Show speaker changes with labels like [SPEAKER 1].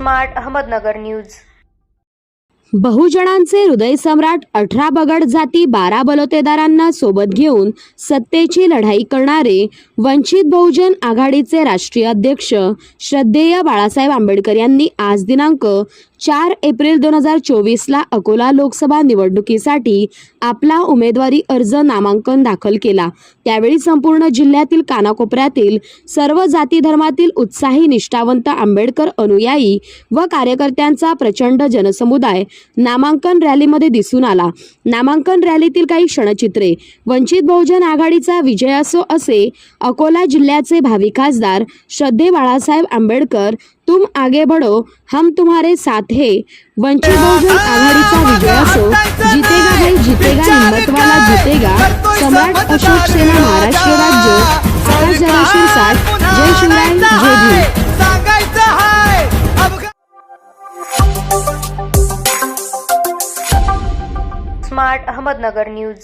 [SPEAKER 1] Smart Ahmednagar news.
[SPEAKER 2] बहुजनांचे हृदय सम्राट 18 बगड जाती 12 बलुतेदारांना सोबत घेऊन सत्तेची लढाई करणारे वंचित बहुजन आघाडीचे राष्ट्रीय अध्यक्ष श्रद्धेय बाळासाहेब आंबेडकर यांनी आज दिनांक 4 एप्रिल 2024 ला अकोला लोकसभा निवडणुकीसाठी आपला उमेदवारी अर्ज नामांकन दाखल केला। त्यावेळी संपूर्ण जिल्ह्यातील कानाकोपऱ्यातील सर्व जाती धर्मातील उत्साही निष्ठावंत आंबेडकर अनुयायी व कार्यकर्त्यांचा प्रचंड जनसमुदाय नामांकन रॅलीमध्ये दिसून आला। नामांकन रॅलीतील काही क्षणचित्रे। वंचित बहुजन आघाडीचा विजय असो असे अकोला जिल्ह्याचे भावी खासदार श्रद्धेय बाळासाहेब आंबेडकर, तुम आगे बढ़ो हम तुम्हारे साथ है। वंचित बहुजन आघाडीचा विजय असो, जीतेगा भाई जीतेगा, हिम्मत वाला जीतेगा, सम्राट अशोक सेना महाराष्ट्र राज्य, आकाश जराशीर 60, जय शिवराय जय भीम।
[SPEAKER 1] Smart Ahmednagar news.